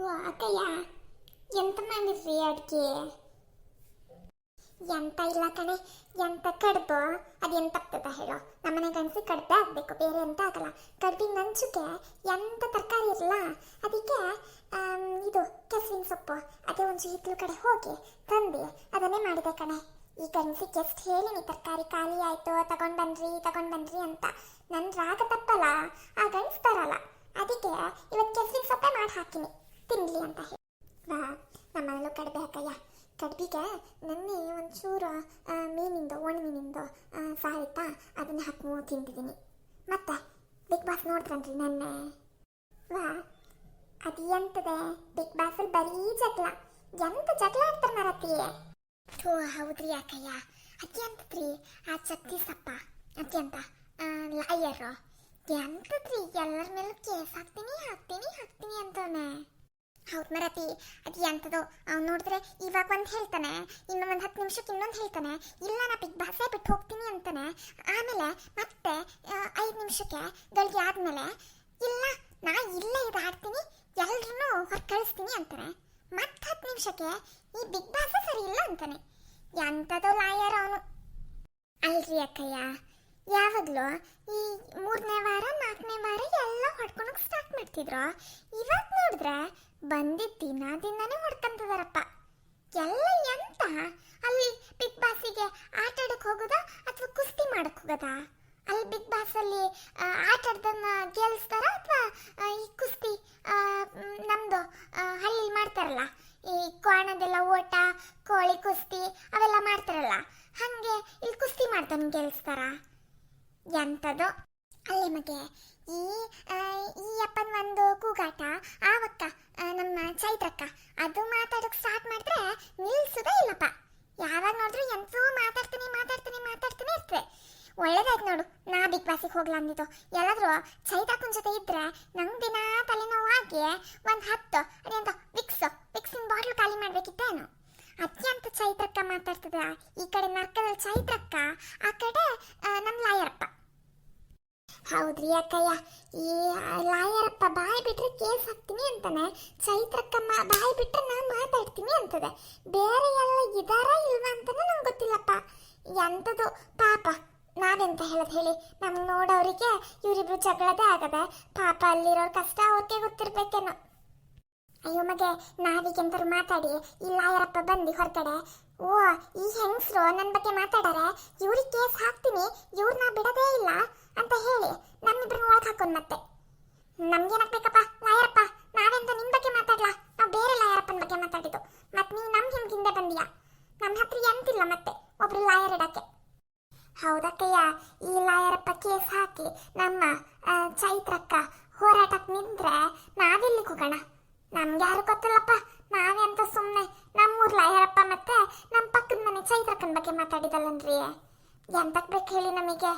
ಓ ಅಕ್ಕಯ್ಯ, ಎಂತ ಮಾಡಿದ್ರಿ ಅಡ್ಗೆ? ಎಂತ ಇಲ್ಲ ಕಣೆ, ಎಂತ ಕಡ್ಬು ಅದೆಂತಾಗ್ತದ ಹೇಳೋ? ನಮ್ಮನೆ ಗಂಡಸಿ ಕಡ್ಬೆ ಆಗ್ಬೇಕು, ಬೇರೆ ಎಂತ ಆಗಲ್ಲ. ಕಡ್ಬಿನ ನಂಚುಗೆ ಎಂತ ತರಕಾರಿ ಇರಲ್ಲ, ಅದಕ್ಕೆ ಇದು ಕೆಸುವಿನ ಸೊಪ್ಪು ಅದೇ ಒಂದು ಹಿತ್ಲು ಕಡೆ ಹೋಗಿ ತಂದು ಅದನ್ನೇ ಮಾಡಿದೆ ಕಣೆ. ಈ ಗಂಡಸಿಗೆ ಎಷ್ಟು ಹೇಳಿನಿ ತರಕಾರಿ ಖಾಲಿ ಆಯ್ತು ತಗೊಂಡ್ ಬನ್ರಿ ಅಂತ. ನನ್ನ ರಾಗ ತಪ್ಪಲ್ಲ, ಆ ಗಂಡಸ್ ಬರಲ್ಲ. ಅದಕ್ಕೆ ಇವತ್ತು ಕೆಸುವಿನ ಸೊಪ್ಪೆ ಮಾಡಿ ಹಾಕಿನಿ, ತಿನ್ಲಿ ಅಂತ ಹೇಳಿ. ವಾ, ನಮ್ಮನೇಲೂ ಕಡ್ಬೆ ಹಾಕಯ್ಯ. ಕಡ್ಬಿಗೆ ನೆನ್ನೆ ಒಂಚೂರು ಒಣಮೀನಿಂದು ಸಾರಿತ್ತಾ, ಅದನ್ನ ಹಾಕಿ ತಿಂತಿದ್ದೀನಿ. ಮತ್ತೆ ಬಿಗ್ ಬಾಸ್ ನೋಡ್ತನ್ರಿ ನೆನ್ನೆ? ವಾ, ಅದು ಎಂತದೆ ಬಿಗ್ ಬಾಸಲ್ಲಿ ಬರೀ ಜಗಳ, ಎಂತ ಜಗಳ ಆಡ್ತಾರ ಮರತಿ. ಥೂ, ಹೌದ್ರಿ ಅಕ್ಕಯ್ಯ, ಅದ್ಯಂತದ್ರಿ ಆ ಛತ್ತೀಸಪ್ಪ ಅದ್ಯಂತ ಲಾಯರು ಎಂತದ್ರಿ ಎಲ್ಲರ ಮೇಲೂ ಕೇಸ್ ಹಾಕ್ತೀನಿ ಅಂತವನೆ. ಹೌದು ಮರತಿ, ಅದು ಎಂತದೋ ಅವ್ನು ನೋಡಿದ್ರೆ ಇವಾಗ ಒಂದು ಹೇಳ್ತಾನೆ, ಇನ್ನೊಂದು 10 ನಿಮಿಷಕ್ಕೆ ಇನ್ನೊಂದು ಹೇಳ್ತಾನೆ, ಇಲ್ಲ ನಾ ಬಿಗ್ ಬಾಸೇ ಬಿಟ್ಟು ಹೋಗ್ತೀನಿ ಅಂತಾನೆ. ಆಮೇಲೆ ಮತ್ತೆ 5 ನಿಮಿಷಕ್ಕೆ ಗಳಿಗೆ ಆದ್ಮೇಲೆ ಇಲ್ಲ ನಾ ಇಲ್ಲೇ ಇದು ಆಡ್ತೀನಿ, ಎಲ್ರೂ ಹೊರ ಕಳಿಸ್ತೀನಿ ಅಂತಾನೆ. ಮತ್ತೆ 10 ನಿಮಿಷಕ್ಕೆ ಈ ಬಿಗ್ ಬಾಸೇ ಸರಿ ಇಲ್ಲ ಅಂತಾನೆ. ಎಂತದೋ ಲಾಯರ್ ಅವನು. ಅಲ್ರಿ ಅಕ್ಕಯ್ಯ, ಯಾವಾಗಲೂ ಈ 3ನೇ ವಾರ 4ನೇ ವಾರ ಎಲ್ಲ ಹೊಡ್ಕೊಳಕ್ ಸ್ಟಾರ್ಟ್ ಮಾಡ್ತಿದ್ರು. ಇವತ್ತು ನೋಡಿದ್ರೆ ಬಂದಿದ್ದ ದಿನಾನೇ ಹೊಡ್ಕೊಂತದಾರಪ್ಪ ಎಲ್ಲ. ಎಂತ ಅಲ್ಲಿ ಬಿಗ್ ಬಾಸಿಗೆ ಆಟ ಆಡಕ್ ಹೋಗೋದಾ ಅಥವಾ ಕುಸ್ತಿ ಮಾಡಕ್ ಹೋಗೋದಾ? ಅಲ್ಲಿ ಬಿಗ್ ಬಾಸ್ ಅಲ್ಲಿ ಆಟ ಆಡ್ದನ್ನ ಗೆಲ್ಸ್ತಾರ ಅಥವಾ ಈ ಕುಸ್ತಿ ನಮ್ದು ಹಳ್ಳಿ ಮಾಡ್ತಾರಲ್ಲ, ಈ ಕೋಣದೆಲ್ಲ ಓಟ, ಕೋಳಿ ಕುಸ್ತಿ ಅವೆಲ್ಲ ಮಾಡ್ತಾರಲ್ಲ, ಹಂಗೆ ಇಲ್ಲಿ ಕುಸ್ತಿ ಮಾಡ್ತಾನೆ ಗೆಲ್ಸ್ತಾರ? ಎಂತದೋ ಅಲ್ಲೇ ಮಗೆ ಈ ಅಪ್ಪನ ಒಂದು ಕೂಗಾಟ ಆವಕ್ಕ ನಮ್ಮ ಚೈತ್ರಕ್ಕ ಅದು ಮಾತಾಡಕ್ ಸ್ಟಾರ್ಟ್ ಮಾಡಿದ್ರೆ ನಿಲ್ಸುದೇ ಇಲ್ಲಪ್ಪ. ಯಾವಾಗ ನೋಡಿದ್ರು ಎಂತೂ ಮಾತಾಡ್ತೀನಿ ಇರ್ತದೆ. ಒಳ್ಳೇದಾಯ್ತು ನೋಡು ನಾ ಬಿಗ್ ಬಾಸಿಗೆ ಹೋಗ್ಲ ಅಂದಿದ್ದು. ಎಲ್ಲಾದ್ರೂ ಚೈತ್ರಕ್ಕನ ಜೊತೆ ಇದ್ರೆ ನಂಗೆ ದಿನ ತಲೆನೋವಾಗಿ ಒಂದು 10 ಅದೇಂತ ವಿಕ್ಸಿನ ಬಾಟ್ಲು ಖಾಲಿ ಮಾಡ್ಬೇಕಿತ್ತೇನು? ಅತ್ಯಂತ ಚೈತ್ರಕ್ಕ ಮಾತಾಡ್ತದ. ಈ ಕಡೆ ನರ್ಕದಲ್ಲಿ ಚೈತ್ರಕ್ಕ, ಆ ಕಡೆ ನಮ್ಮ ಲಾಯರಪ್ಪ. ಹೌದ್ರಿ ಅಕ್ಕಯ್ಯ, ಈ ಲಾಯರಪ್ಪ ಬಾಯಿ ಬಿಟ್ರೆ ಕೇಸ್ ಹಾಕ್ತೀನಿ ಅಂತಾನೆ, ಚೈತ್ರಕ್ಕ ಬಾಯಿ ಬಿಟ್ರೆ ನಾ ಮಾತಾಡ್ತೀನಿ ಅಂತದೆ. ಬೇರೆ ಎಲ್ಲ ಇದಾರ ಇಲ್ವಾ ಅಂತಾನೆ ನಂಗೆ ಗೊತ್ತಿಲ್ಲಪ್ಪ. ಎಂತದು ಪಾಪ, ನಾವೆಂತ ಹೇಳೋದು ಹೇಳಿ? ನಮ್ಗೆ ನೋಡೋರಿಗೆ ಇವರಿಬ್ರು ಜಗಳದೇ ಆಗದೆ. ಪಾಪ ಅಲ್ಲಿರೋರ್ ಕಷ್ಟ ಅವ್ರಿಗೆ ಗೊತ್ತಿರ್ಬೇಕೇನೋ. ಅಯ್ಯೋ ಮಗೆ, ನಾವೀಗೆಂತರು ಮಾತಾಡಿ ಈ ಲಾಯರಪ್ಪ ಬಂದು ಹೊರಗಡೆ ಓ ಈ ಹೆಂಗಸ್ರು ನನ್ನ ಬಗ್ಗೆ ಮಾತಾಡಾರೆ, ಇವ್ರಿಗೆ ಕೇಸ್ ಹಾಕ್ತೀನಿ, ಇವ್ರನ್ನ ಬಿಡೋದೇ ಇಲ್ಲ ಅಂತ ಹೇಳಿ ನಮ್ಮಿಬ್ರನ್ನ ಒಳಗೆ ಹಾಕೊಂಡ್ ಮತ್ತೆ ನಮ್ಗೇನಾಗ್ಬೇಕಪ್ಪ ಲಾಯರಪ್ಪ? ನಾವೆಂತ ನಿಮ್ ಬಗ್ಗೆ ಮಾತಾಡ್ಲಾ? ನಾವು ಬೇರೆ ಲಾಯರಪ್ಪನ ಬಗ್ಗೆ ಮಾತಾಡಿದ್ದು. ಮತ್ ನೀ ನಮ್ ಹಿಂದೆ ಬಂದಿಯಾ? ನಮ್ಮ ಹತ್ರ ಎಂತಿಲ್ಲ ಮತ್ತೆ ಒಬ್ರು ಲಾಯರ್ ಇಡಕ್ಕೆ. ಹೌದಕ್ಕಯ್ಯ, ಈ ಲಾಯರಪ್ಪ ಕೇಸ್ ಹಾಕಿ ನಮ್ಮ ಚೈತ್ರಕ್ಕ ಹೋರಾಟಕ್ಕೆ ನಿಂತ್ರೆ ನಾವೆಲ್ಲಿಗೆ ಹೋಗೋಣ? ನಮ್ಗೆ ಯಾರು ಗೊತ್ತಿಲ್ಲಪ್ಪ. ನಾವೇ ಅಂತ ಸುಮ್ಮನೆ ನಮ್ಮೂರ್ ಲಾಯರಪ್ಪ ಮತ್ತೆ ನಮ್ಮ ಪಕ್ಕದ ಮನೆ ಚೈತ್ರಕ್ಕನ ಬಗ್ಗೆ ಮಾತಾಡಿದಲ್ಲನ್ರಿ. ಎಂತಕ್ ಬೇಕು ಹೇಳಿ ನಮಗೆ?